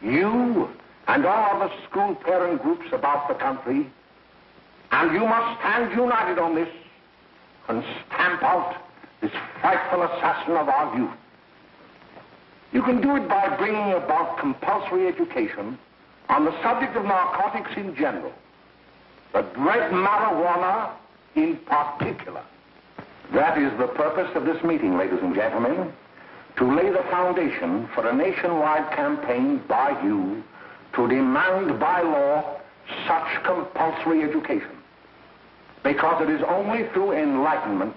You and all the school parent groups about the country, and you must stand united on this and stamp out this frightful assassin of our youth. You can do it by bringing about compulsory education on the subject of narcotics in general, the dread marijuana in particular. That is the purpose of this meeting, ladies and gentlemen, to lay the foundation for a nationwide campaign by you to demand by law such compulsory education. Because it is only through enlightenment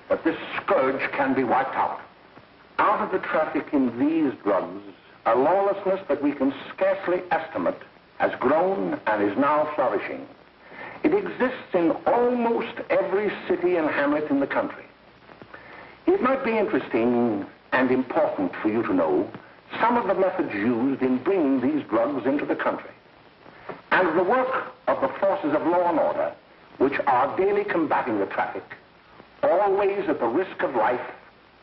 that this scourge can be wiped out. Out of the traffic in these drugs, a lawlessness that we can scarcely estimate has grown and is now flourishing. It exists in almost every city and hamlet in the country. It might be interesting and important for you to know some of the methods used in bringing these drugs into the country, and the work of the forces of law and order, which are daily combating the traffic, always at the risk of life,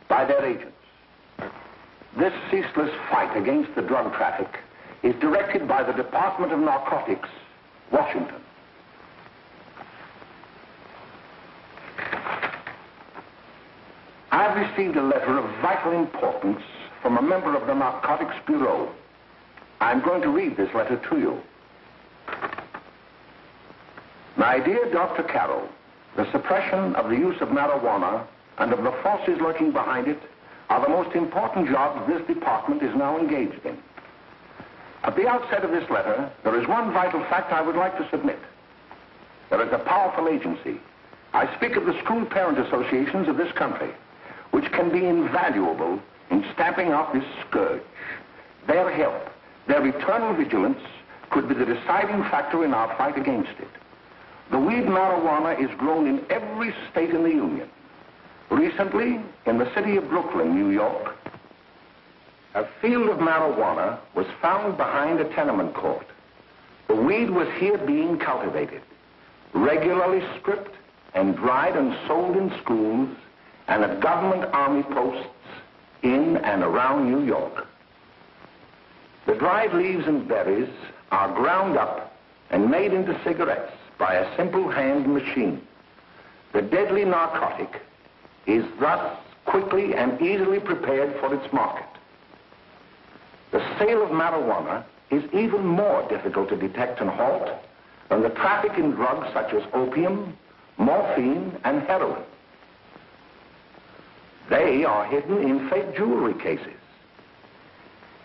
by their agents. This ceaseless fight against the drug traffic is directed by the Department of Narcotics, Washington. I've received a letter of vital importance from a member of the Narcotics Bureau. I'm going to read this letter to you. My dear Dr. Carroll, the suppression of the use of marijuana and of the forces lurking behind it are the most important jobs this department is now engaged in. At the outset of this letter, there is one vital fact I would like to submit. There is a powerful agency. I speak of the school parent associations of this country, which can be invaluable in stamping out this scourge. Their help, their eternal vigilance, could be the deciding factor in our fight against it. The weed marijuana is grown in every state in the Union. Recently, in the city of Brooklyn, New York, a field of marijuana was found behind a tenement court. The weed was here being cultivated, regularly stripped and dried and sold in schools and at government army posts in and around New York. The dried leaves and berries are ground up and made into cigarettes by a simple hand machine. The deadly narcotic is thus quickly and easily prepared for its market. The sale of marijuana is even more difficult to detect and halt than the traffic in drugs such as opium, morphine, and heroin. They are hidden in fake jewelry cases,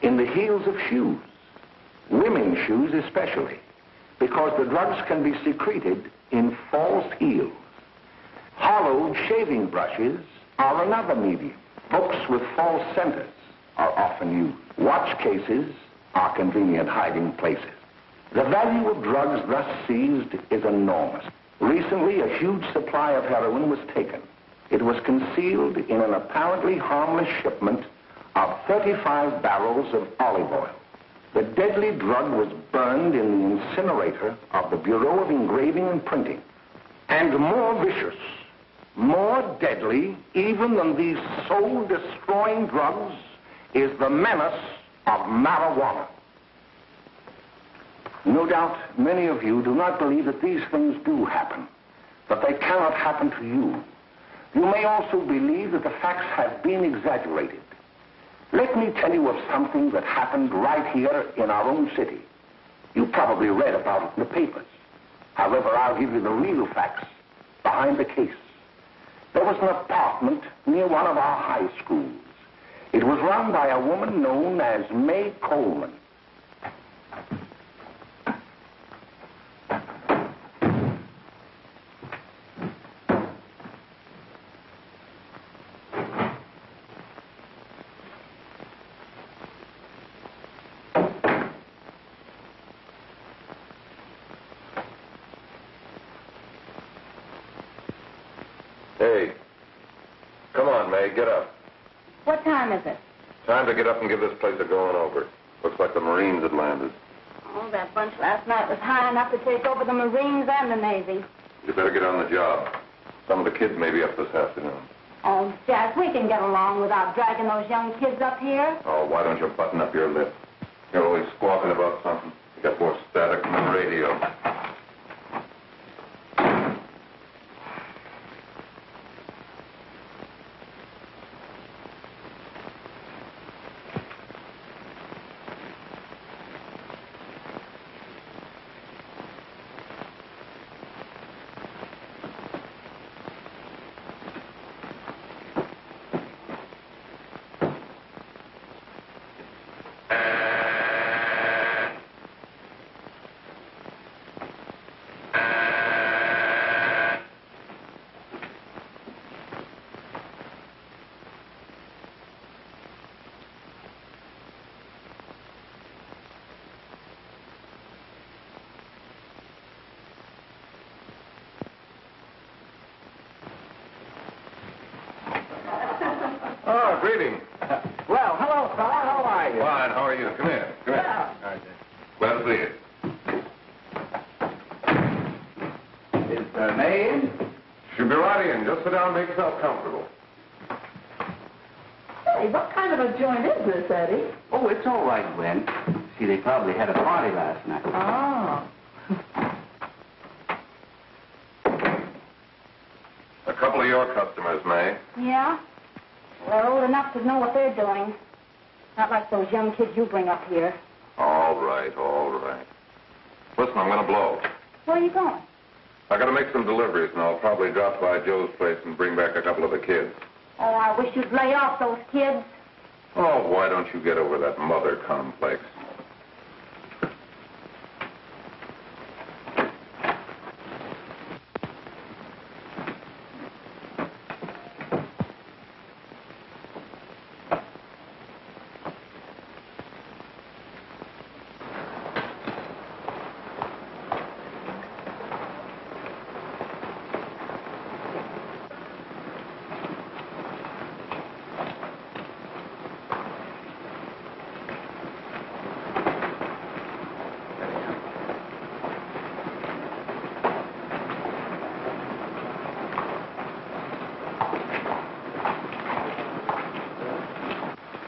in the heels of shoes, women's shoes especially, because the drugs can be secreted in false heels. Hollowed shaving brushes are another medium. Books with false centers are often used. Watch cases are convenient hiding places. The value of drugs thus seized is enormous. Recently, a huge supply of heroin was taken. It was concealed in an apparently harmless shipment of 35 barrels of olive oil. The deadly drug was burned in the incinerator of the Bureau of Engraving and Printing. And more vicious, more deadly, even than these soul-destroying drugs, is the menace of marijuana. No doubt many of you do not believe that these things do happen, that they cannot happen to you. You may also believe that the facts have been exaggerated. Let me tell you of something that happened right here in our own city. You probably read about it in the papers. However, I'll give you the real facts behind the case. There was an apartment near one of our high schools. It was run by a woman known as May Coleman. Hey, come on, May, get up. What time is it? Time to get up and give this place a going over. Looks like the Marines had landed. Oh, that bunch last night was high enough to take over the Marines and the Navy. You better get on the job. Some of the kids may be up this afternoon. Oh, Jack, we can get along without dragging those young kids up here. Oh, why don't you button up your lip? You're always squawking greeting. Well, hello, fella. How are you? Fine, how are you? Come here. Come here. Yeah. Glad to see you. Is May in? She'll be right in. Just sit down and make yourself comfortable. Hey, what kind of a joint is this, Eddie? Oh, it's all right, Gwen. See, they probably had a party last night. Oh. A couple of your customers, May. Yeah? They're old enough to know what they're doing. Not like those young kids you bring up here. All right, all right. Listen, I'm going to blow. Where are you going? I got to make some deliveries, and I'll probably drop by Joe's place and bring back a couple of the kids. Oh, I wish you'd lay off those kids. Oh, why don't you get over that mother complex?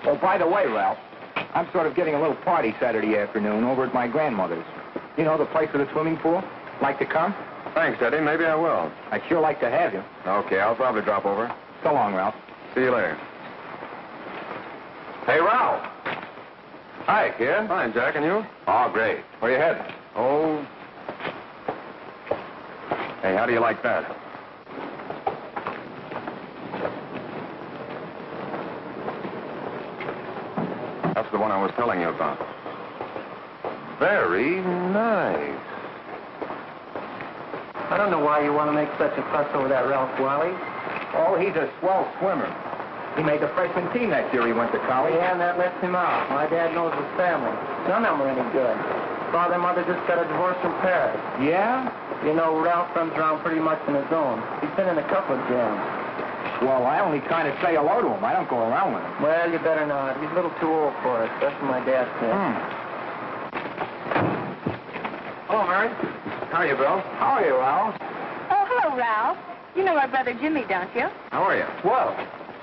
Oh, by the way, Ralph, I'm sort of getting a little party Saturday afternoon over at my grandmother's. You know, the place with the swimming pool? Like to come? Thanks, Eddie. Maybe I will. I'd sure like to have you. Okay, I'll probably drop over. So long, Ralph. See you later. Hey, Ralph. Hi, kid. Fine, Jack, and you? Oh, great. Where you heading? Oh. Hey, how do you like that? That's the one I was telling you about. Very nice. I don't know why you want to make such a fuss over that Ralph Wally. Oh, he's a swell swimmer. He made the freshman team that year he went to college. Yeah, and that lets him out. My dad knows his family. None of them are any good. Father and mother just got a divorce from Paris. Yeah? You know, Ralph runs around pretty much on his own. He's been in a couple of jams. Well, I only kind of say hello to him. I don't go around with him. Well, you better not. He's a little too old for it. That's what my dad said. Hello, Mary. How are you, Bill? How are you, Ralph? Oh, hello, Ralph. You know my brother Jimmy, don't you? How are you? Well,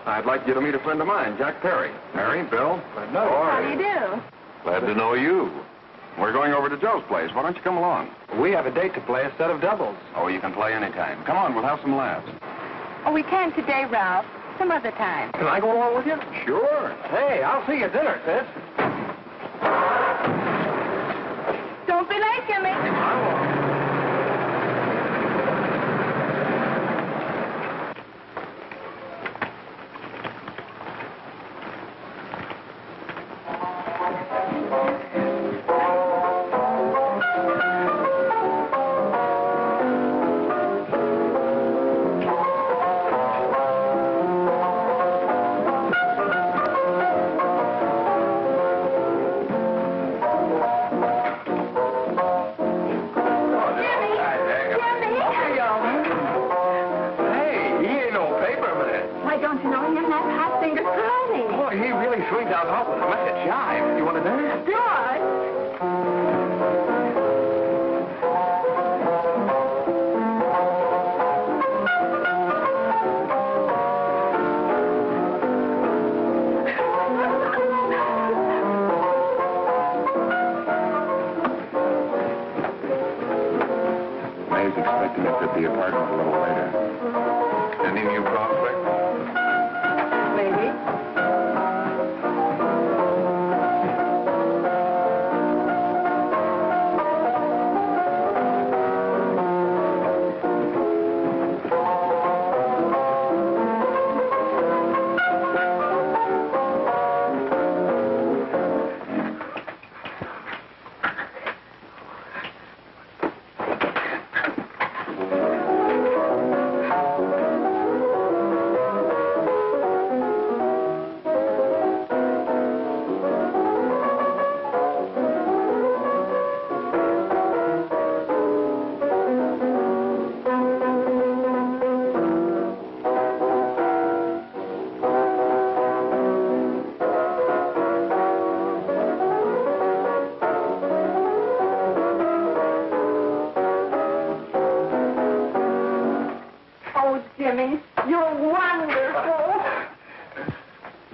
I'd like you to meet a friend of mine, Jack Perry. Mary, Bill. How do you do? Glad to know you. We're going over to Joe's place. Why don't you come along? we have a date to play, a set of doubles. Oh, you can play anytime. Come on, we'll have some laughs. Oh, we can't today, Ralph. Some other time. Can I go along with you? Sure. Hey, I'll see you at dinner, sis. Don't be late, Jimmy.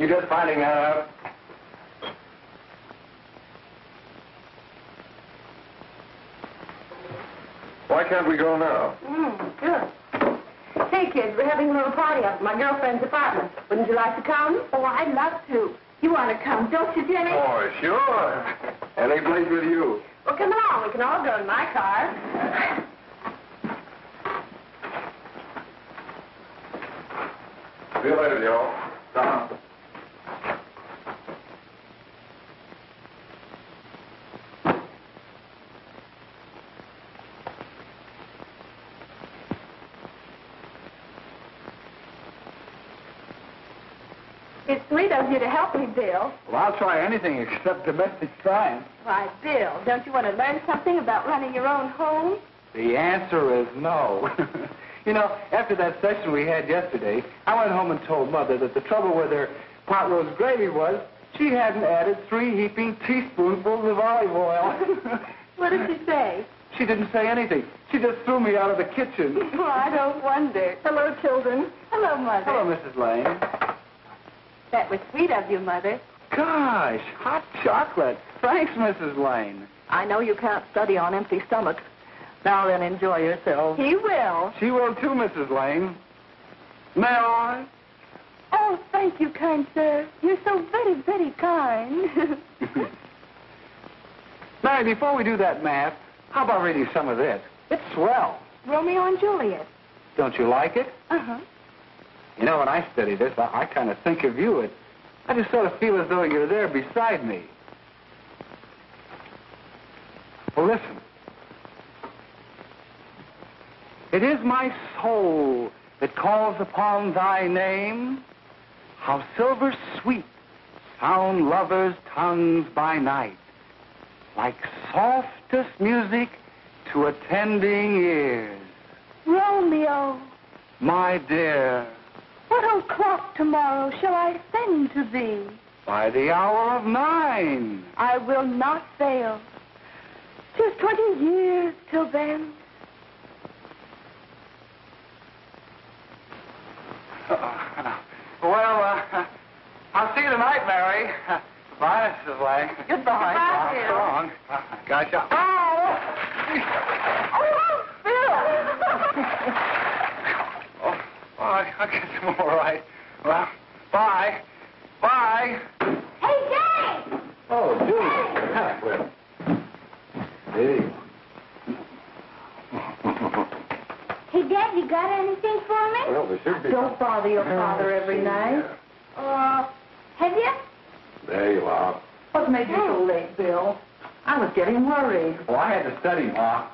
You just finding that out? Why can't we go now? Good. Hey, kids, we're having a little party up at my girlfriend's apartment. Wouldn't you like to come? Oh, I'd love to. You want to come, don't you, Jenny? Oh, sure. Any place with you. Well, come along. We can all go in my car. See you later, Joe. Tom. It's sweet of you to help me, Bill. Well, I'll try anything except domestic crime. Why, Bill, don't you want to learn something about running your own home? The answer is no. You know, after that session we had yesterday, I went home and told Mother that the trouble with her pot roast gravy was she hadn't added 3 heaping teaspoonfuls of olive oil. What did she say? She didn't say anything. She just threw me out of the kitchen. Well, I don't wonder. Hello, children. Hello, Mother. Hello, Mrs. Lane. That was sweet of you, Mother. Gosh, hot chocolate. Thanks, Mrs. Lane. I know you can't study on empty stomachs. Now then, enjoy yourself. He will. She will too, Mrs. Lane. May I? Oh, thank you, kind sir. You're so very, very kind. Mary, before we do that math, how about reading some of this? It's swell. Romeo and Juliet. Don't you like it? Uh-huh. You know, when I study this, I kind of think of you. I just sort of feel as though you're there beside me. Well, listen. It is my soul that calls upon thy name. How silver sweet sound lovers' tongues by night, like softest music to attending ears. Romeo. My dear. What o'clock tomorrow shall I send to thee? By the hour of 9. I will not fail. 'Tis 20 years till then. I'll see you tonight, Mary. Bye, Mrs. Lang. Goodbye. Goodbye, Bill. So long. Gosh, I guess I'm all right. Well, bye. Bye. Hey, James! Oh, Julie. Hey. Hey, Dad, you got anything for me? Well, there should be. Don't bother your father every night. Have you? There you are. What made you so late, Bill? I was getting worried. Well, I had to study, Ma.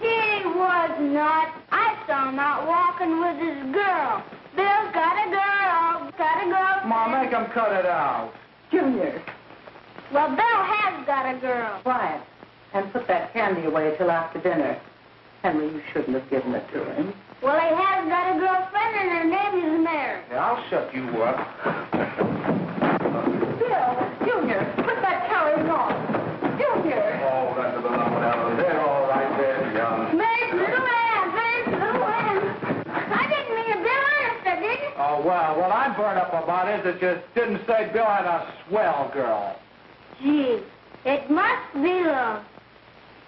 He was not. I saw him out walking with his girl. Bill's got a girl. Got a girl. Ma, make him cut it out. Junior, Well, Bill has got a girl. quiet. And put that candy away till after dinner. Henry, you shouldn't have given it to him. Well, he has got a girlfriend, and her name is Mary. Yeah, I'll shut you up. Bill, Junior, put that carrying on. Junior. Oh, that's a little one. They're all right there, young. Mary's little man. Mary's little man. I didn't mean to Bill honest, I didn't. Oh, well, what I'm burned up about is it just didn't say Bill had a swell girl. Gee, it must be love.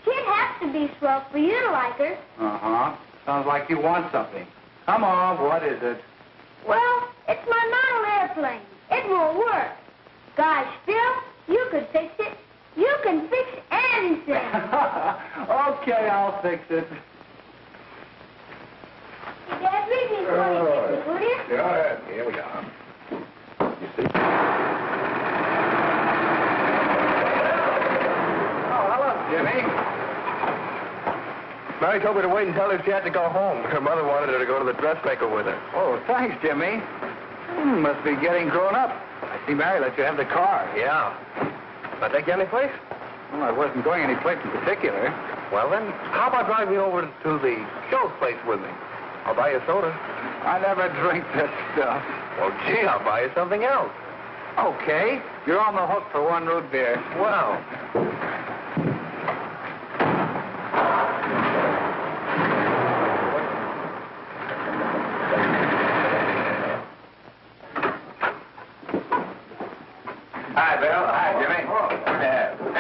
She'd have to be swell for you to like her. Uh-huh. Sounds like you want something. Come on, what is it? Well, it's my model airplane. It won't work. Gosh, Bill, you could fix it. You can fix anything. Okay, I'll fix it. Hey, Dad, read me 26, would you? Yeah, here we are. You see? Oh, hello, Jimmy. Mary told me to wait and tell her she had to go home. Her mother wanted her to go to the dressmaker with her. Oh, thanks, Jimmy. Must be getting grown up. I see Mary let you have the car. Yeah. I take you any place? Well, I wasn't going any place in particular. Well, then, how about driving me over to the show's place with me? I'll buy you a soda. I never drink that stuff. Well, gee, I'll buy you something else. Okay. You're on the hook for 1 root beer. Well.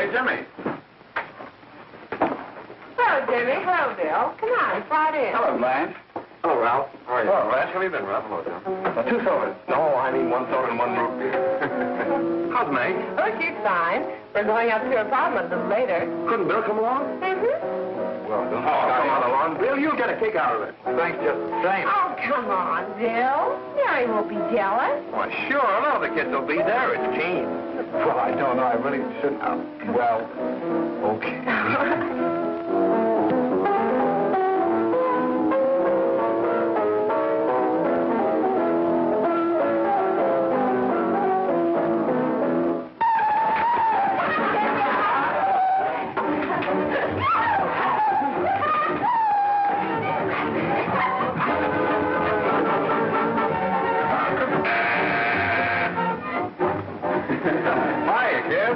Hey, Jimmy. Hello, Jimmy. Hello, Bill. Come on, slide in. Hello, Blanche. Hello, Ralph. How are you? Hello, Blanche. How have you been, Ralph? Hello, Jim. 2 sodas. No, I mean 1 soda and 1 root beer. How's May? Oh, she's fine. We're going up to her apartment a little later. Couldn't Bill come along? Mm-hmm. Well, don't come on along. Bill, you'll get a kick out of it. Thanks just the same. Oh, come on, Bill. Mary won't be jealous. Why, sure. All the kids will be there. It's Gene. Well, I don't know. I really shouldn't. Well, okay.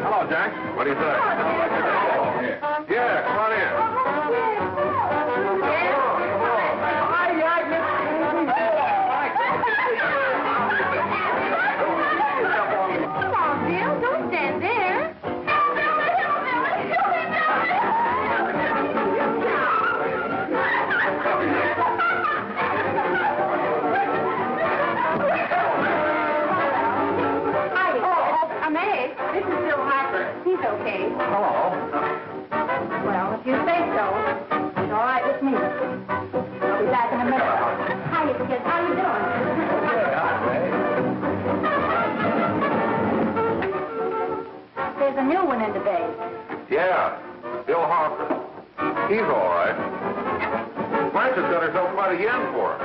Hello, Jack. What do you say? Yeah, come on in. Come on, Bill. Don't stand there. This is Bill Harper. He's okay. Hello. Well, if you say so, it's all right with me. I'll be back in a minute. Hiya, kids. How you doing? There's a new one in the bay. Yeah, Bill Harper. He's all right. Blanche has got herself quite a yen for him.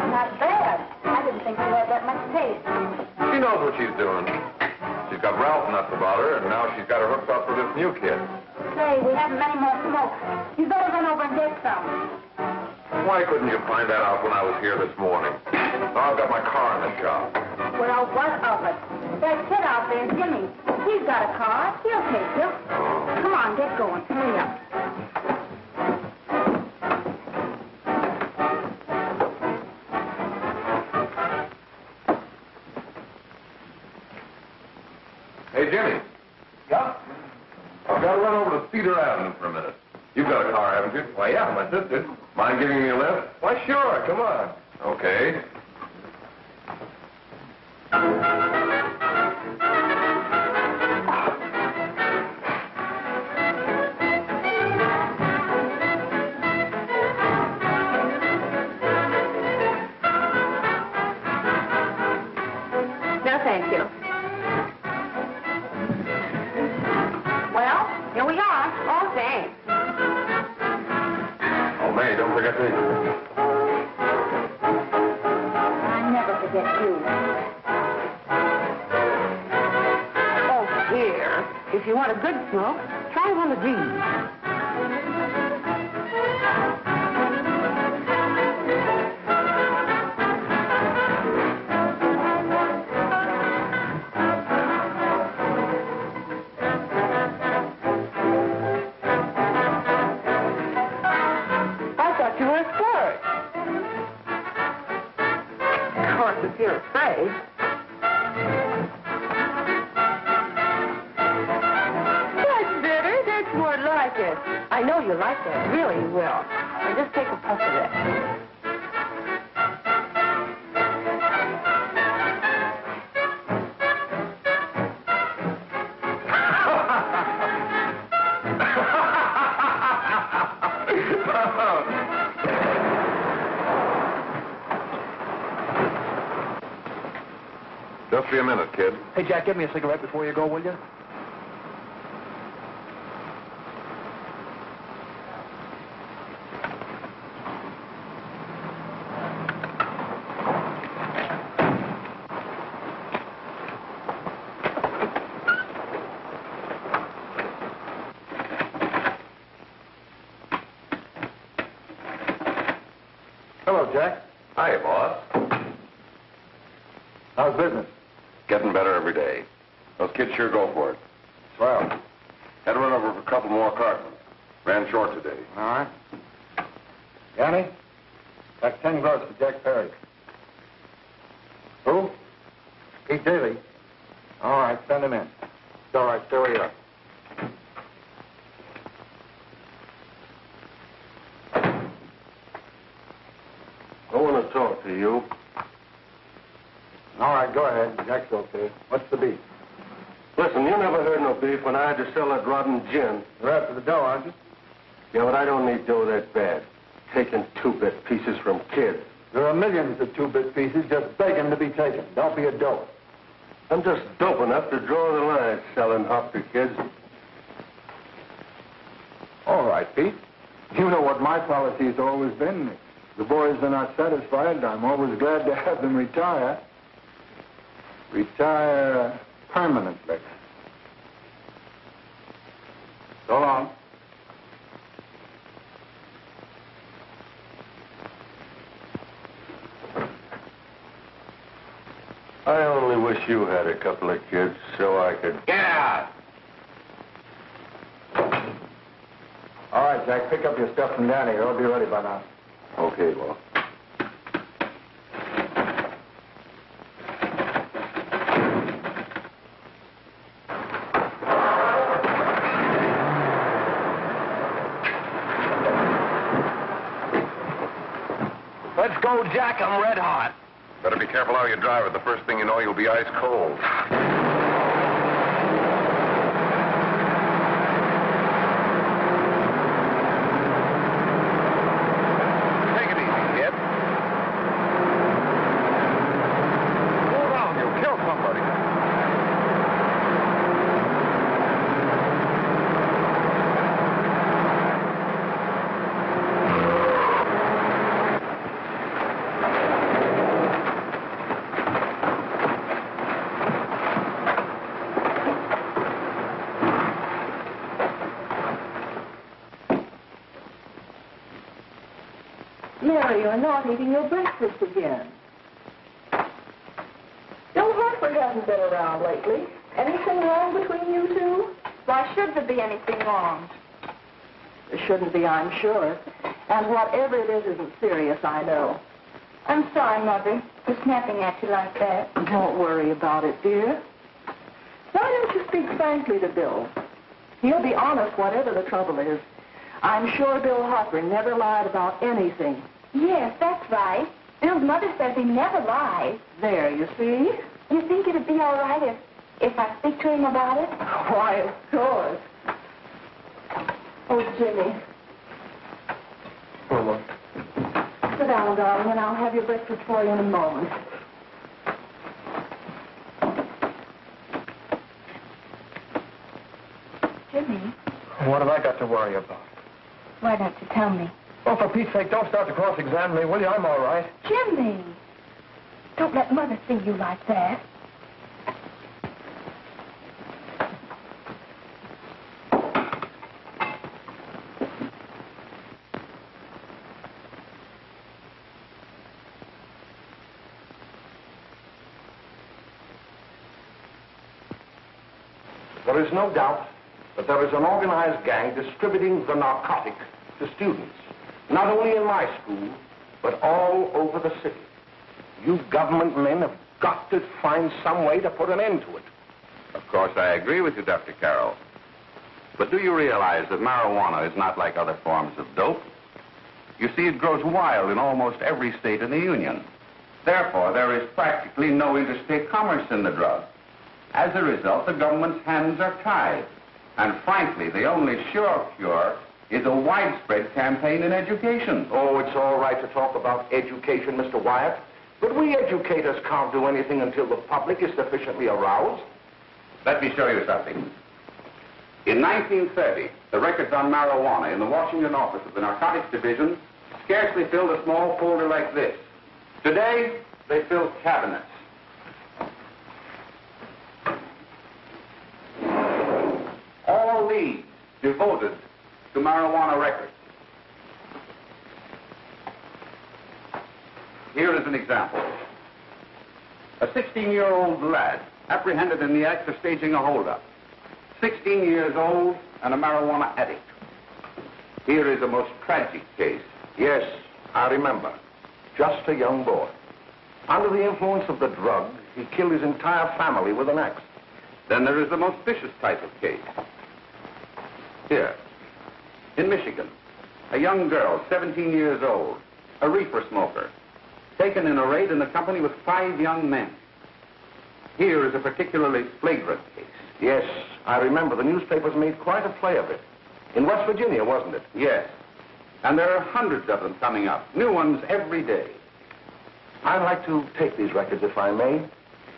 Not bad. I didn't think she had that much taste. She knows what she's doing. She's got Ralph nuts about her, and now she's got her hooked up for this new kid. Say, we haven't many more smoke. You better run over and get some. Why couldn't you find that out when I was here this morning? Now I've got my car in the shop. Well, what of it? That kid out there, Jimmy, he's got a car. He'll take you. Come on, get going. Hurry up. Hey, Jimmy. Yeah? I've got to run over to Cedar Avenue for a minute. You've got a car, haven't you? Why, yeah, my sister. Mind giving me a lift? Why, sure. Come on. Okay. No, thank you. Well, here we are. Oh, thanks. Oh, May, don't forget to... I never forget you. Oh, here. If you want a good smoke, try one of these. If you're afraid. That's better. That's more like it. I know you like that. Really, you will. Now just take a puff of it. Just be a minute, kid. Hey, Jack, give me a cigarette before you go, will you? Hello, Jack. Hi, boss. How's business? Getting better every day. Those kids sure go for it. Swell. Had to run over for a couple more cartons. Ran short today. All right. Yanni, got 10 gross for Jack Perry. Who? Pete Daly. All right, send him in. It's all right, stay where you are. That's okay. What's the beef? Listen, you never heard no beef when I had to sell that rotten gin. You're after the dough, aren't you? Yeah, but I don't need dough that bad. Taking two-bit pieces from kids. There are millions of two-bit pieces just begging to be taken. Don't be a dope. I'm just dope enough to draw the line selling hop to kids. All right, Pete. You know what my policy has always been. If the boys are not satisfied, I'm always glad to have them retire. Retire permanently. So long. I only wish you had a couple of kids so I could... Get out! All right, Jack, pick up your stuff from down here. I'll be ready by now. Okay, well. Let's go, Jack. I'm red hot. Better be careful how you drive it. The first thing you know, you'll be ice cold. Take it easy, kid. Slow down, you'll kill somebody. Mary, you're not eating your breakfast again. Bill Hartford hasn't been around lately. Anything wrong between you two? Why should there be anything wrong? There shouldn't be, I'm sure. And whatever it is isn't serious, I know. I'm sorry, Mother, for snapping at you like that. Don't worry about it, dear. Why don't you speak frankly to Bill? He'll be honest whatever the trouble is. I'm sure Bill Hartford never lied about anything. Yes, that's right. Bill's mother says he never lies. There, you see? You think it'd be all right if I speak to him about it? Why, of course. Oh, Jimmy. Oh, Sit down, darling, and I'll have your breakfast for you in a moment. Jimmy, what have I got to worry about? why don't you tell me? Oh, for Pete's sake, don't start to cross-examine me, will you? I'm all right. Jimmy, don't let Mother see you like that. There is no doubt that there is an organized gang distributing the narcotic to students, not only in my school, but all over the city. You government men have got to find some way to put an end to it. Of course, I agree with you, Dr. Carroll. But do you realize that marijuana is not like other forms of dope? You see, it grows wild in almost every state in the Union. Therefore, there is practically no interstate commerce in the drug. As a result, the government's hands are tied. And frankly, the only sure cure is a widespread campaign in education. Oh, it's all right to talk about education, Mr. Wyatt. But we educators can't do anything until the public is sufficiently aroused. Let me show you something. In 1930, the records on marijuana in the Washington office of the Narcotics Division scarcely filled a small folder like this. Today, they fill cabinets. All these devoted to marijuana records. Here is an example. A 16-year-old lad apprehended in the act of staging a holdup. 16 years old and a marijuana addict. Here is a most tragic case. Yes, I remember. Just a young boy. Under the influence of the drug, he killed his entire family with an axe. Then there is the most vicious type of case. Here, in Michigan, a young girl, 17 years old, a reefer smoker, taken in a raid in the company with 5 young men. here is a particularly flagrant case. Yes, I remember the newspapers made quite a play of it. In West Virginia, wasn't it? Yes. And there are hundreds of them coming up, new ones every day. I'd like to take these records, if I may.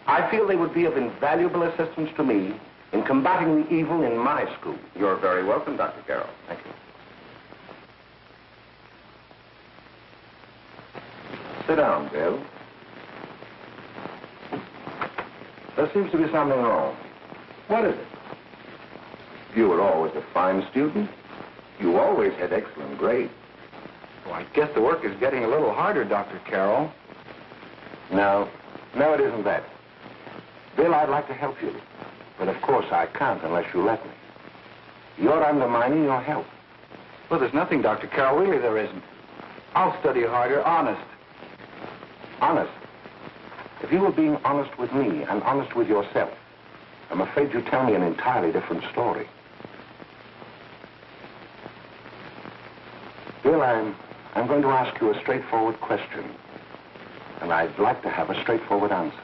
I feel they would be of invaluable assistance to me in combating the evil in my school. You're very welcome, Dr. Carroll. Thank you. Sit down, Bill. There seems to be something wrong. What is it? You were always a fine student. You always had excellent grades. Well, I guess the work is getting a little harder, Dr. Carroll. No, it isn't that. Bill, I'd like to help you. But of course I can't unless you let me. You're undermining your health. Well, there's nothing, Dr. Carroll. Really, there isn't. I'll study harder, honest. Honest? If you were being honest with me and honest with yourself, I'm afraid you'd tell me an entirely different story. Bill, I'm going to ask you a straightforward question. And I'd like to have a straightforward answer.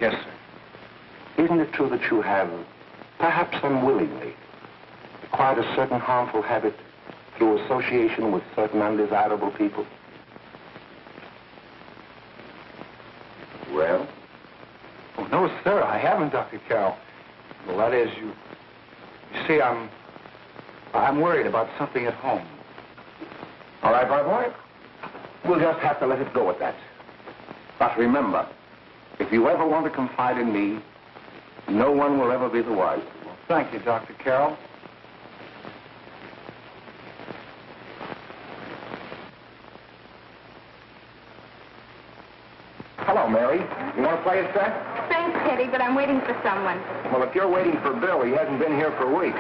Yes, sir. Isn't it true that you have, perhaps unwillingly, acquired a certain harmful habit through association with certain undesirable people? Well? Oh, no, sir, I haven't, Dr. Carroll. Well, that is, you see, I'm worried about something at home. All right, my boy. We'll just have to let it go at that. But remember, if you ever want to confide in me, no one will ever be the wiser. Well, thank you, Dr. Carroll. Hello, Mary. You want to play a set? Thanks, Teddy, but I'm waiting for someone. Well, if you're waiting for Bill, he hasn't been here for weeks.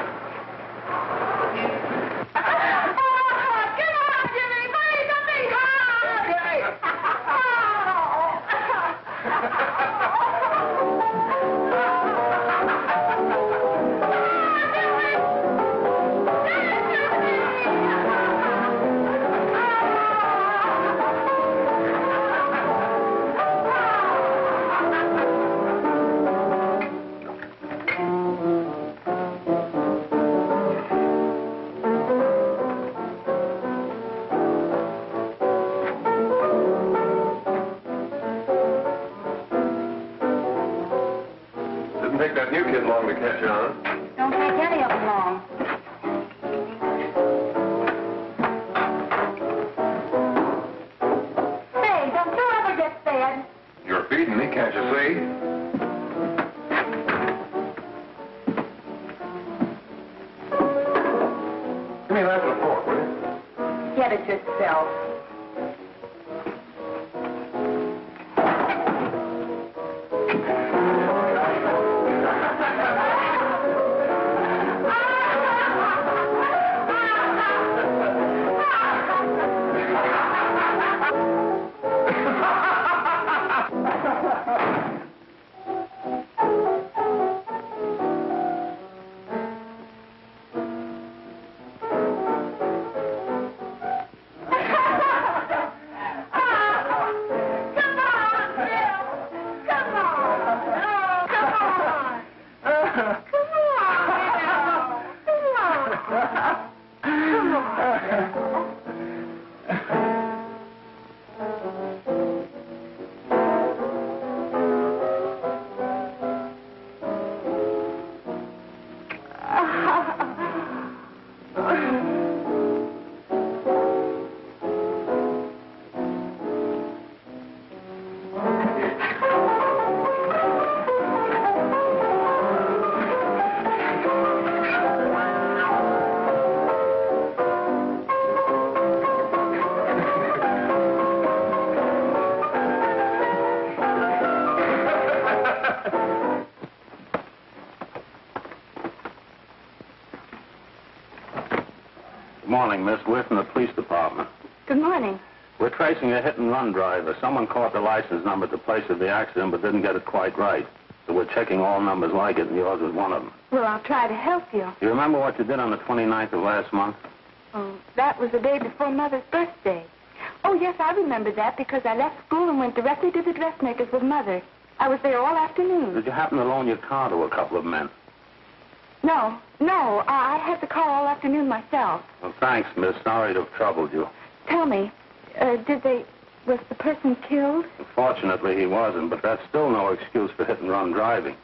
Didn't take that new kid long to catch on. Don't take any of them long. Say, don't you ever get fed? You're feeding me, can't you see? Give me that and a fork, will you? Get it yourself. Good morning, Miss. We're from the police department. Good morning. We're tracing a hit-and-run driver. Someone caught the license number at the place of the accident but didn't get it quite right. So we're checking all numbers like it, and yours is one of them. Well, I'll try to help you. You remember what you did on the 29th of last month? Oh, that was the day before Mother's birthday. Oh, yes, I remember that because I left school and went directly to the dressmaker's with Mother. I was there all afternoon. Did you happen to loan your car to a couple of men? No. I had the car all afternoon myself. Well, thanks, miss. Sorry to have troubled you. Tell me, was the person killed? Fortunately, he wasn't, but that's still no excuse for hit-and-run driving.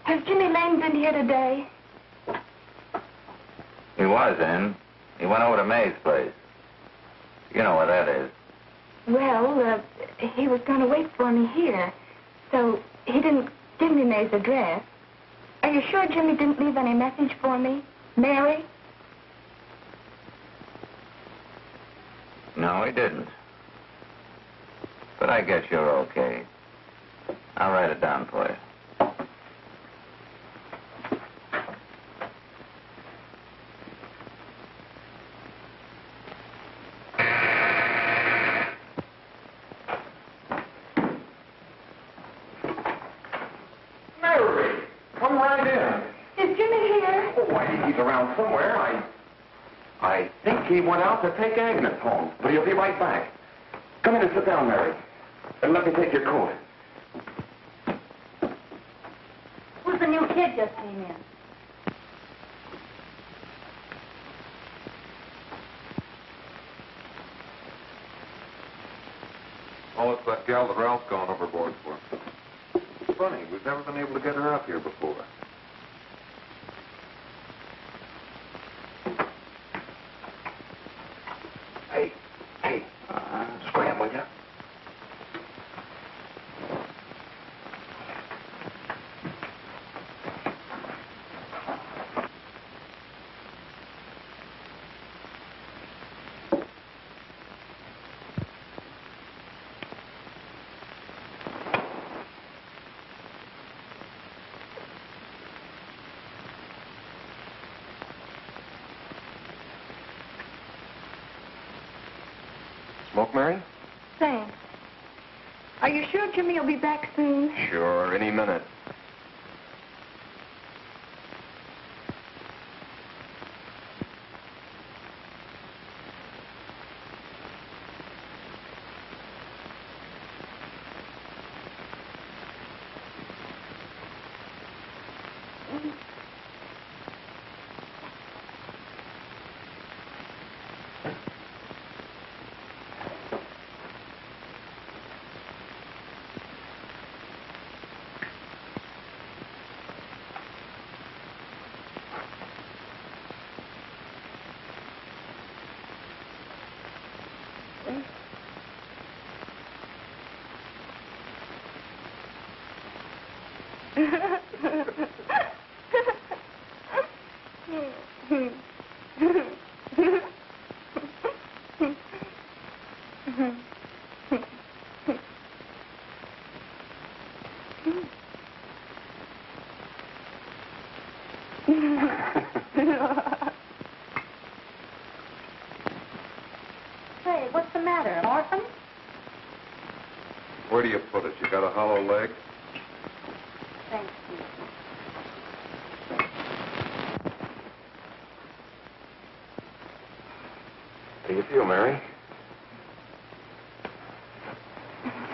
Has Jimmy Lane been here today? He was in. He went over to May's place. You know where that is. Well, he was going to wait for me here, so he didn't give me May's address. Are you sure Jimmy didn't leave any message for me? Mary? No, he didn't. But I guess you're okay. I'll write it down for you. Somewhere. I think he went out to take Agnes home, but he'll be right back. Come in and sit down, Mary. And let me take your coat. Who's the new kid just came in? Oh, it's that gal that Ralph's gone overboard for. Funny, we've never been able to get her up here before. Scram, will you? Smoke, Mary? Thanks. Are you sure Jimmy will be back soon? Sure, any minute. Say, what's the matter, an orphan? Where do you put it? You got a hollow leg? Thank you. How do you feel, Mary?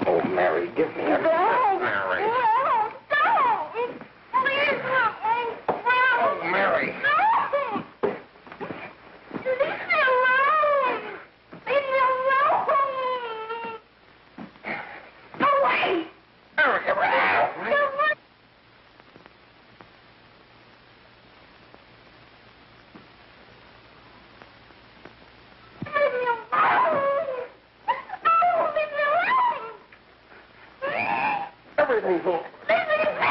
Oh, Mary, give me a... Mary. No, don't! Please, no! Oh, Mary. No! Leave me alone! Leave me alone! Go away! Mary, get out. Go away! Leave me alone! Oh, leave me alone! Everything's okay. Leave me alone!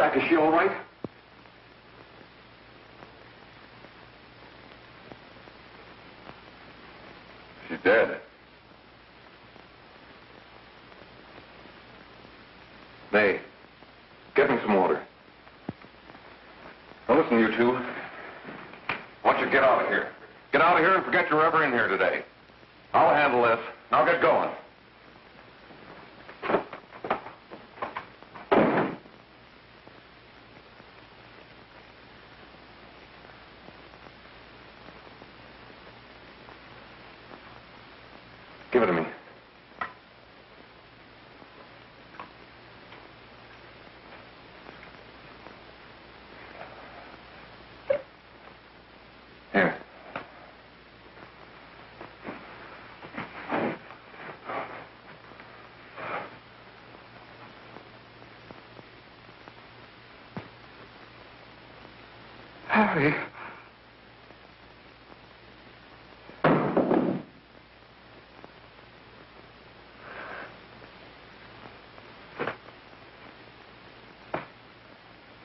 Jack, is she all right? She's dead. May, get me some water. Now listen, you two. I want you to get out of here. Get out of here and forget you're ever in here today. I'll handle this. Now get going. Give it to me. Here. Harry.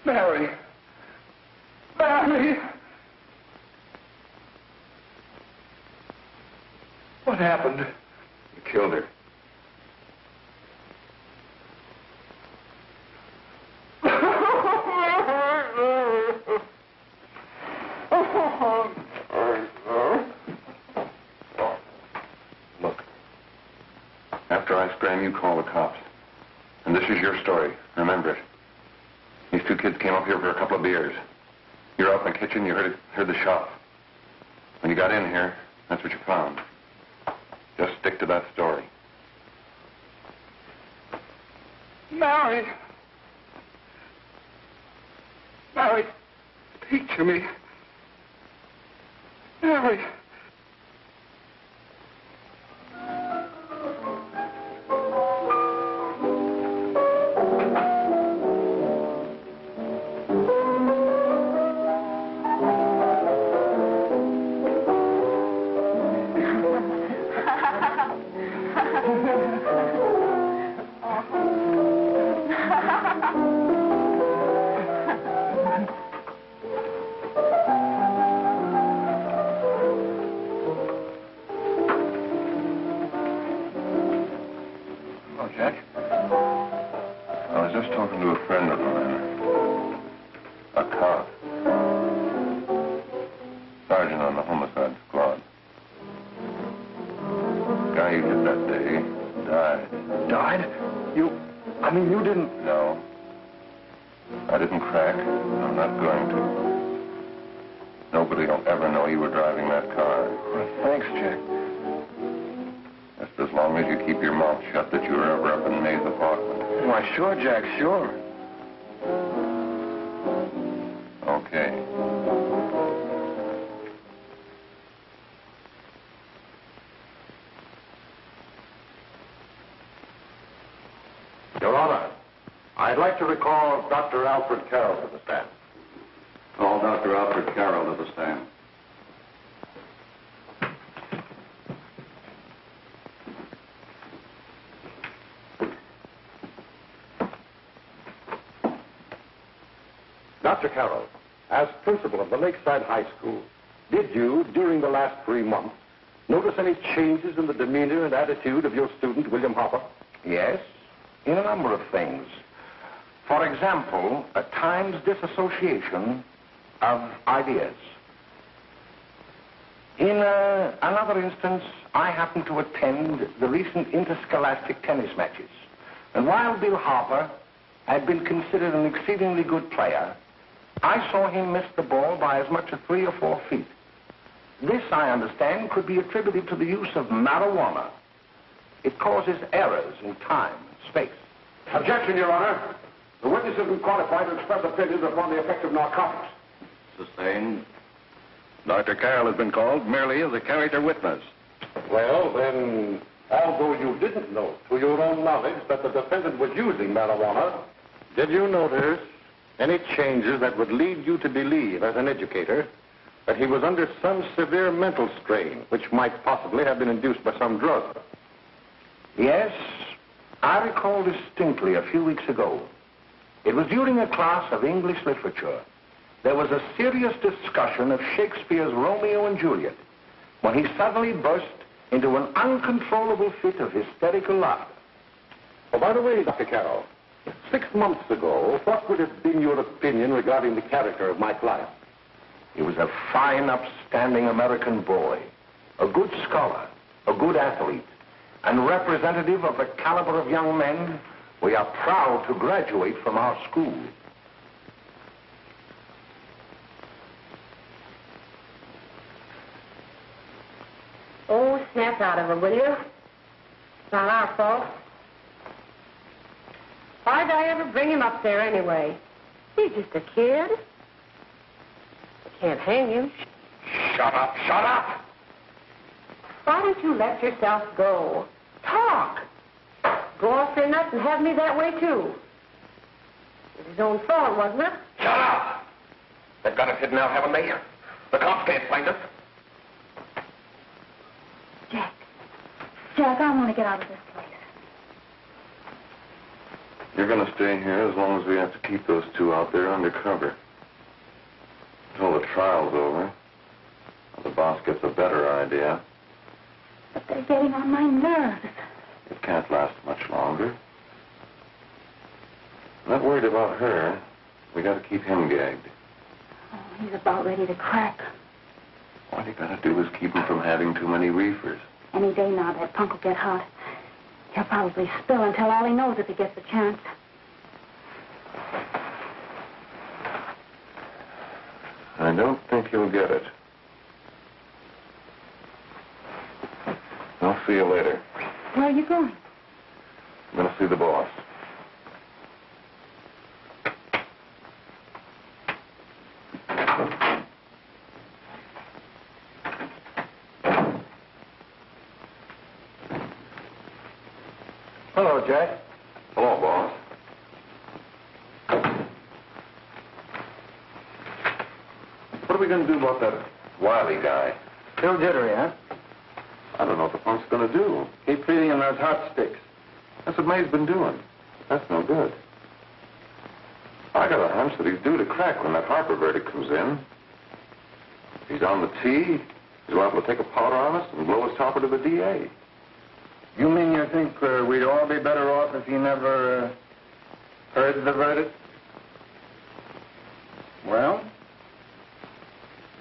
Mary. Mary. What happened? You killed her. Look, after I scram, you call the cops. And this is your story. Remember it. These two kids came up here for a couple of beers. You're out in the kitchen, you heard the shot. When you got in here, that's what you found. Just stick to that story. Mary. Mary, speak to me. Mary. Sure, Jack, sure. Okay. Your Honor, I'd like to recall Dr. Alfred Carroll to the stand. Call Dr. Alfred Carroll to the stand. Dr. Carroll, as principal of the Lakeside High School, did you, during the last 3 months, notice any changes in the demeanor and attitude of your student, William Hopper? Yes, in a number of things. For example, at times disassociation of ideas. In another instance, I happened to attend the recent interscholastic tennis matches. And while Bill Harper had been considered an exceedingly good player, I saw him miss the ball by as much as 3 or 4 feet. This, I understand, could be attributed to the use of marijuana. It causes errors in time and space. Objection, Your Honor. The witness has been qualified to express opinions upon the effect of narcotics. Sustained. Dr. Carroll has been called merely as a character witness. Well, then, although you didn't know to your own knowledge that the defendant was using marijuana, did you notice any changes that would lead you to believe, as an educator, that he was under some severe mental strain, which might possibly have been induced by some drug? Yes, I recall distinctly a few weeks ago It was during a class of English literature. There was a serious discussion of Shakespeare's Romeo and Juliet when he suddenly burst into an uncontrollable fit of hysterical laughter. Oh, by the way, Dr. Carroll, 6 months ago, what would have been your opinion regarding the character of my client? He was a fine, upstanding American boy, a good scholar, a good athlete, and representative of the caliber of young men we are proud to graduate from our school. Oh, snap out of it, will you? It's not our fault. Why'd I ever bring him up there anyway? He's just a kid. I can't hang him. Shut up, shut up! Why don't you let yourself go? Talk. Go off your nuts and have me that way, too. It was his own fault, wasn't it? Shut up! They've got us hidden out, haven't they? The cops can't find us. Jack, I want to get out of this place. You're going to stay here as long as we have to keep those two out there undercover. Until the trial's over. The boss gets a better idea. But they're getting on my nerves. It can't last much longer. I'm not worried about her. We got to keep him gagged. Oh, he's about ready to crack. All you got to do is keep him from having too many reefers. Any day now, that punk will get hot. He'll probably spill and tell all he knows if he gets a chance. I don't think he'll get it. I'll see you later. Where are you going? I'm going to see the boss. Hello, Jack. Hello, boss. What are we going to do about that Wiley guy? Still jittery, huh? I don't know what the punk's going to do. Keep feeding him those hot sticks. That's what May's been doing. That's no good. I got a hunch that he's due to crack when that Harper verdict comes in. If he's on the tee, he's liable to take a powder on us and blow his topper to the DA. You mean you think we'd all be better off if he never heard the verdict? Well,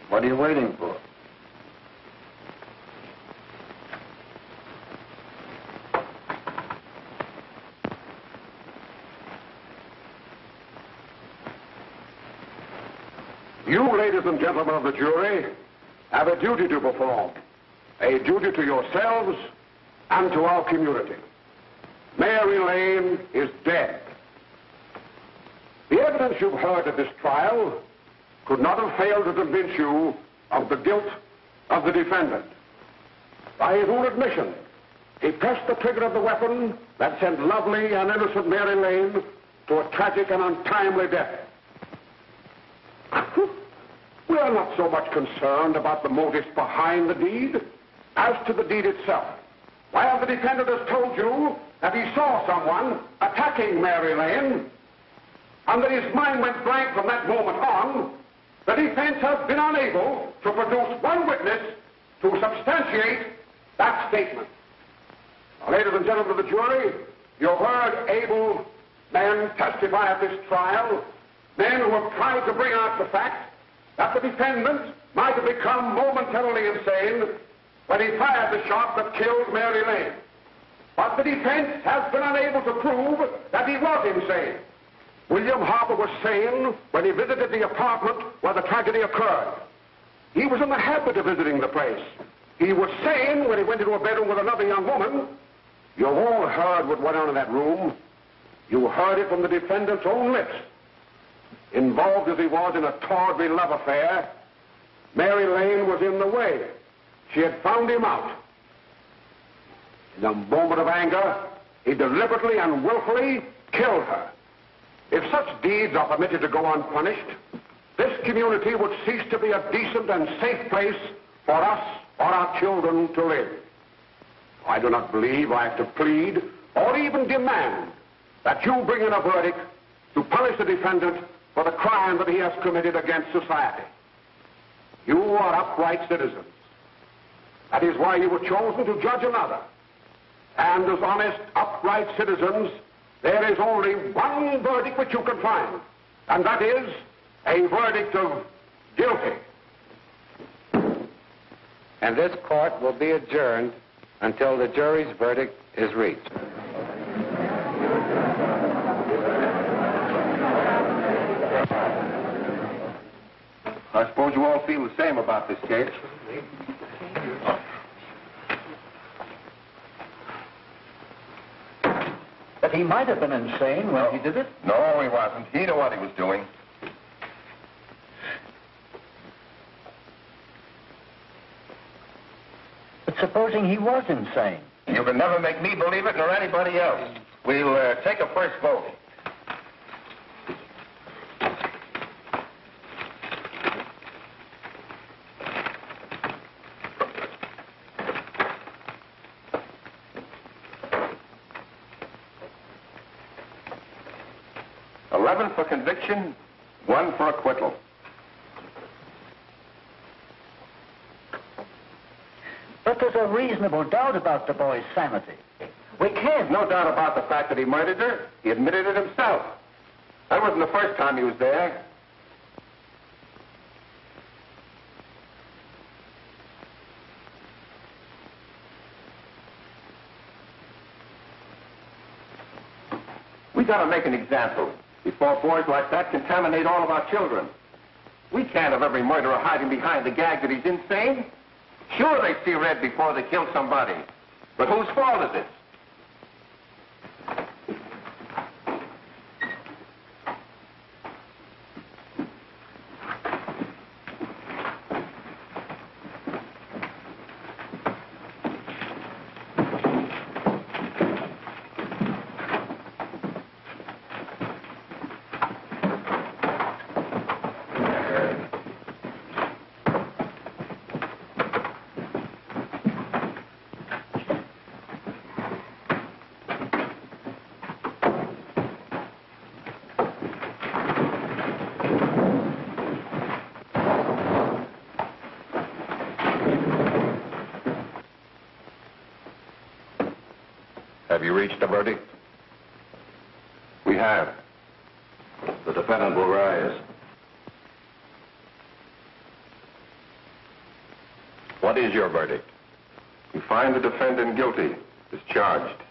what are you waiting for? You, ladies and gentlemen of the jury, have a duty to perform. A duty to yourselves and to our community. Mary Lane is dead. The evidence you've heard at this trial could not have failed to convince you of the guilt of the defendant. By his own admission, he pressed the trigger of the weapon that sent lovely and innocent Mary Lane to a tragic and untimely death. We are not so much concerned about the motives behind the deed as to the deed itself. While the defendant has told you that he saw someone attacking Mary Lane, and that his mind went blank from that moment on, the defense has been unable to produce one witness to substantiate that statement. Now, ladies and gentlemen of the jury, you've heard able men testify at this trial, men who have tried to bring out the fact that the defendant might have become momentarily insane when he fired the shot that killed Mary Lane. But the defense has been unable to prove that he was insane. William Harper was sane when he visited the apartment where the tragedy occurred. He was in the habit of visiting the place. He was sane when he went into a bedroom with another young woman. You've all heard what went on in that room. You heard it from the defendant's own lips. Involved as he was in a tawdry love affair, Mary Lane was in the way. She had found him out. In a moment of anger, he deliberately and willfully killed her. If such deeds are permitted to go unpunished, this community would cease to be a decent and safe place for us or our children to live. I do not believe I have to plead or even demand that you bring in a verdict to punish the defendant for the crime that he has committed against society. You are upright citizens. That is why you were chosen to judge another. And as honest, upright citizens, there is only one verdict which you can find, and that is a verdict of guilty. And this court will be adjourned until the jury's verdict is reached. I suppose you all feel the same about this case. But he might have been insane when he did it. No, he wasn't. He knew what he was doing. But supposing he was insane? You can never make me believe it nor anybody else. We'll take a first vote. For conviction, 1 for acquittal. But there's a reasonable doubt about the boy's sanity. We can't. No doubt about the fact that he murdered her. He admitted it himself. That wasn't the first time he was there. We gotta make an example before boys like that contaminate all of our children. We can't have every murderer hiding behind the gag that he's insane. Sure, they see red before they kill somebody. But whose fault is it? Have you reached a verdict? We have. The defendant will rise. What is your verdict? We find the defendant guilty, discharged.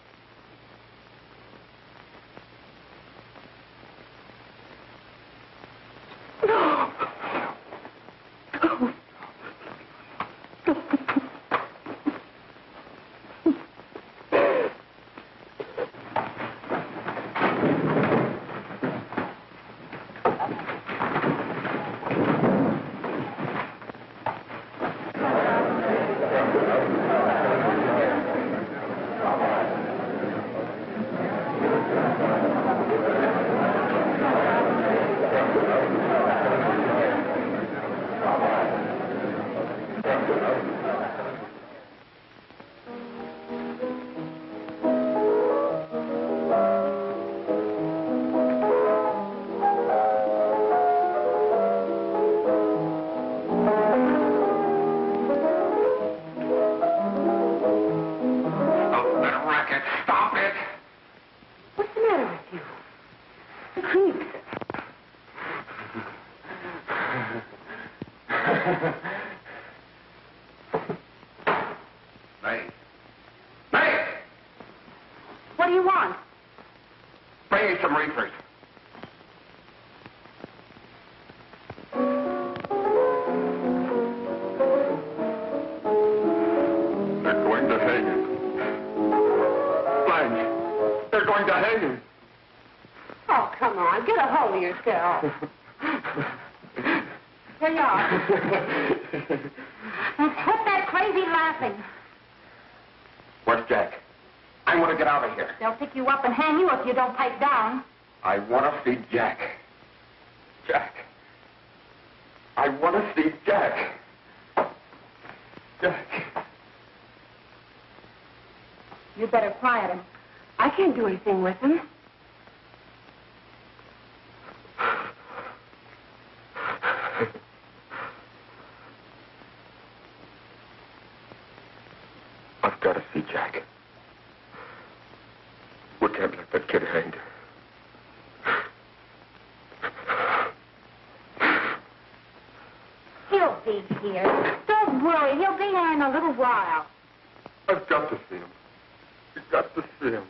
What do you want? Bring me some reefers. They're going to hang him. Blanche, they're going to hang him. Oh, come on. Get a hold of yourself. Here you are. And quit that crazy laughing. Where's Jack? I want to get out of here. They'll pick you up and hang you if you don't pipe down. I want to see Jack. Jack. I want to see Jack. Jack. You better quiet him. I can't do anything with him. I've got to see Jack. We can't let that kid hang. He'll be here. Don't worry. He'll be here in a little while. I've got to see him. You've got to see him.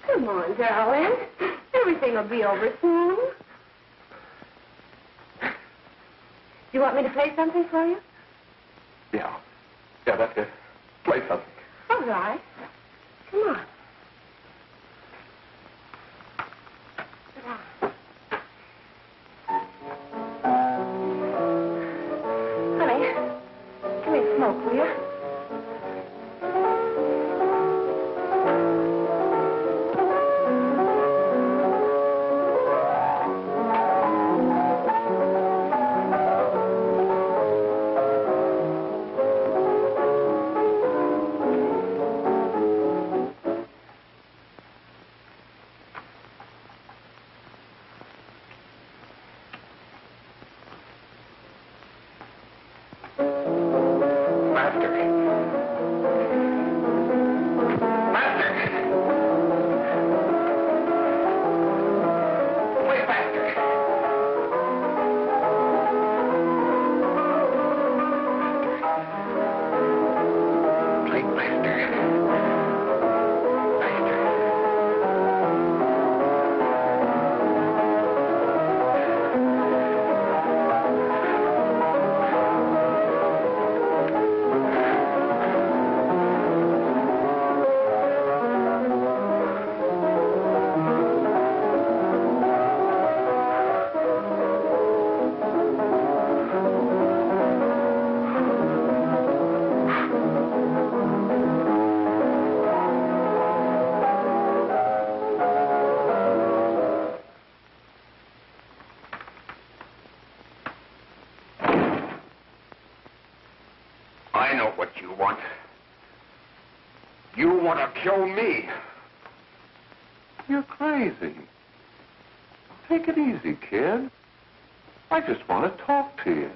Come on, darling. Everything will be over soon. Do you want me to play something for you? Yeah, that's it. Play something. All right. Come on. Sit down. Honey, give me a smoke, will you? I know what you want. You want to kill me. You're crazy. Take it easy, kid. I just want to talk to you.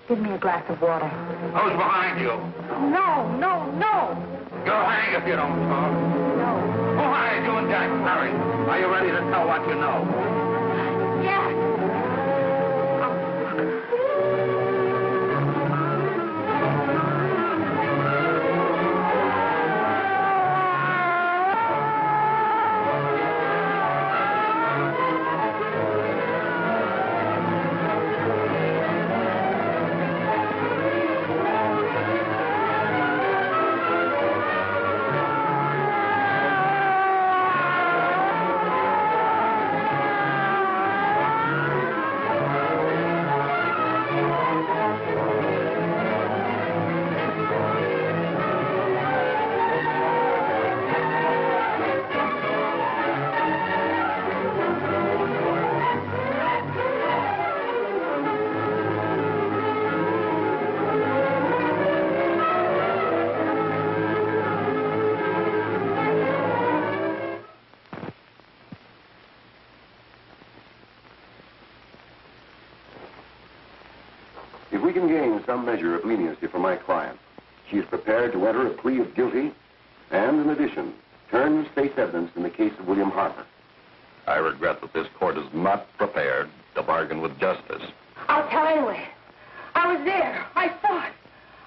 Give me a glass of water. Who's behind you? No, no, no. You'll hang if you don't talk. No. Who hired you and Jack? Hurry. Are you ready to tell what you know? Yes. we can gain some measure of leniency for my client, she is prepared to enter a plea of guilty and, in addition, turn the state's evidence in the case of William Harper. I regret that this court is not prepared to bargain with justice. I'll tell anyway. I was there. I saw it.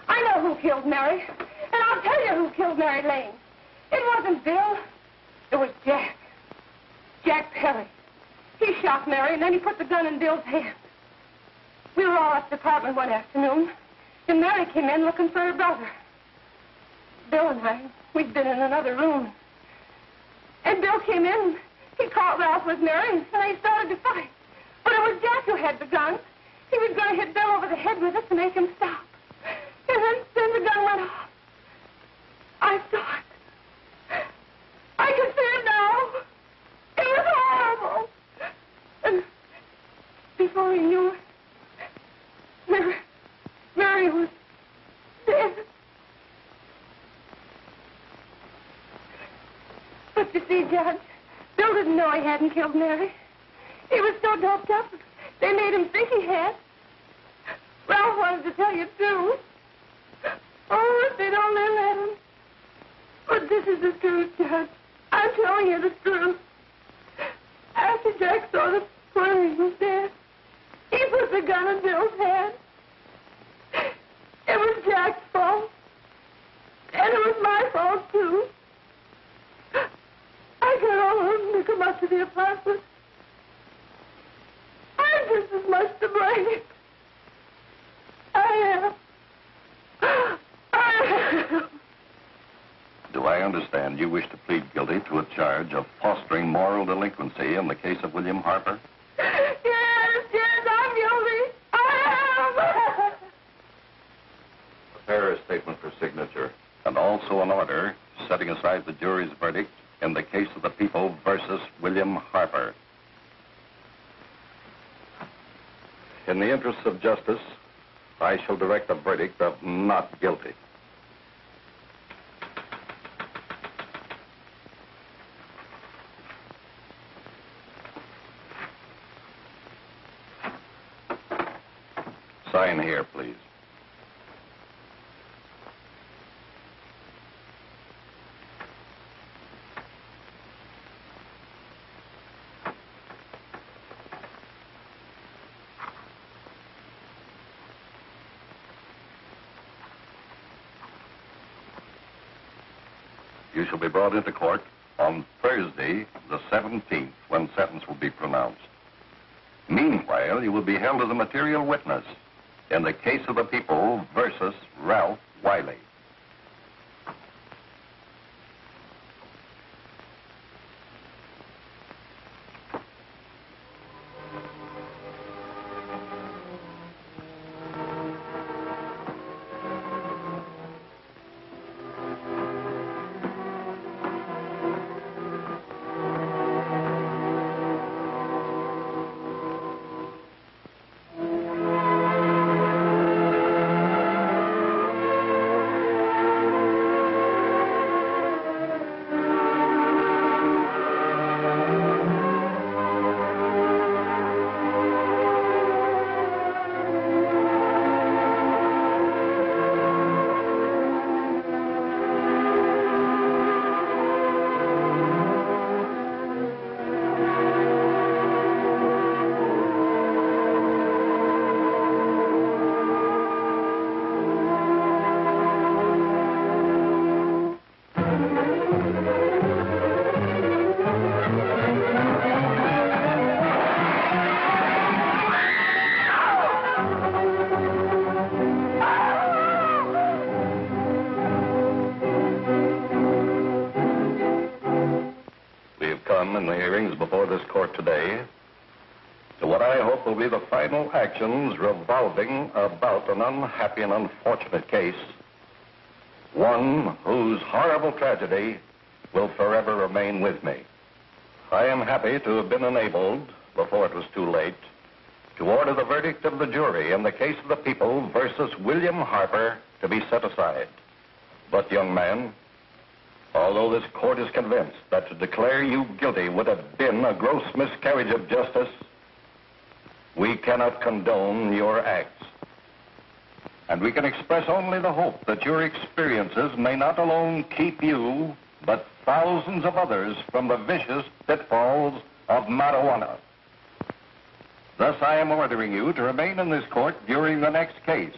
I know who killed Mary. And I'll tell you who killed Mary Lane. It wasn't Bill. It was Jack. Jack Perry. He shot Mary, and then he put the gun in Bill's hand. We were all at the apartment one afternoon, and Mary came in looking for her brother. Bill and I, we'd been in another room. And Bill came in. He caught Ralph with Mary, and they started to fight. But it was Jack who had the gun. He was going to hit Bill over the head with it to make him stop. And then the gun went off. I saw it. I can see it now. It was horrible. And before he knew it, Mary was dead. But you see, Judge, Bill didn't know he hadn't killed Mary. He was so doped up, they made him think he had. Ralph wanted to tell you, too. Oh, if they'd only let him. But this is the truth, Judge. I'm telling you the truth. After Jack saw that Perry was dead, he put the gun in Bill's hand. It was Jack's fault. And it was my fault, too. I got all of them to come up to the apartment. I'm just as much to blame. I am. Do I understand you wish to plead guilty to a charge of fostering moral delinquency in the case of William Harper? Yes, I'm guilty. I am. Prepare a statement for signature, and also an order setting aside the jury's verdict in the case of the people versus William Harper. In the interests of justice, I shall direct a verdict of not guilty. Sign here, please. You shall be brought into court on Thursday, the 17th, when sentence will be pronounced. Meanwhile, you will be held as a material witness in the case of the people versus Ralph Wiley. In the hearings before this court today to what I hope will be the final actions revolving about an unhappy and unfortunate case, one whose horrible tragedy will forever remain with me. I am happy to have been enabled, before it was too late, to order the verdict of the jury in the case of the people versus William Harper to be set aside. But, young man, although this court is convinced that to declare you guilty would have been a gross miscarriage of justice, we cannot condone your acts. And we can express only the hope that your experiences may not alone keep you, but thousands of others from the vicious pitfalls of marijuana. Thus, I am ordering you to remain in this court during the next case,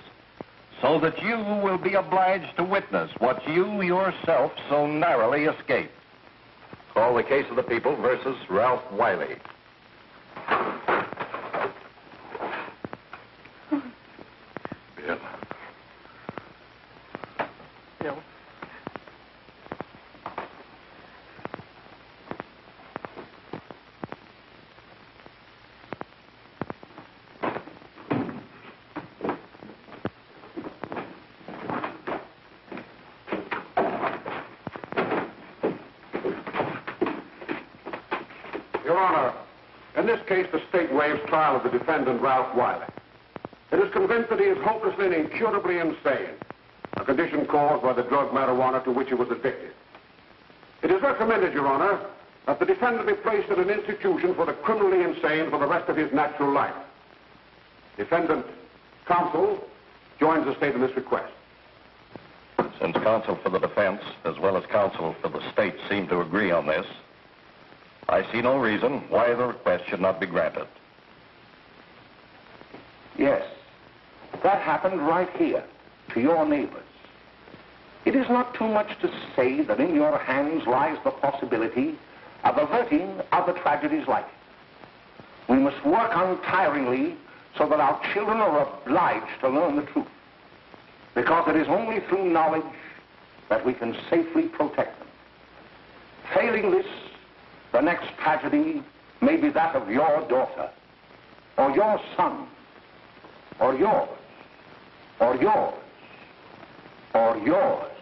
so that you will be obliged to witness what you yourself so narrowly escaped. Call the case of the people versus Ralph Wiley. Bill. Bill. Your Honor, in this case, the state waives trial of the defendant, Ralph Wiley. It is convinced that he is hopelessly and incurably insane, a condition caused by the drug marijuana to which he was addicted. It is recommended, Your Honor, that the defendant be placed in an institution for the criminally insane for the rest of his natural life. Defendant counsel joins the state in this request. Since counsel for the defense, as well as counsel for the state, seem to agree on this, I see no reason why the request should not be granted. Yes, that happened right here, to your neighbors. It is not too much to say that in your hands lies the possibility of averting other tragedies like it. We must work untiringly so that our children are obliged to learn the truth, because it is only through knowledge that we can safely protect them. Failing this, the next tragedy may be that of your daughter, or your son, or yours, or yours, or yours.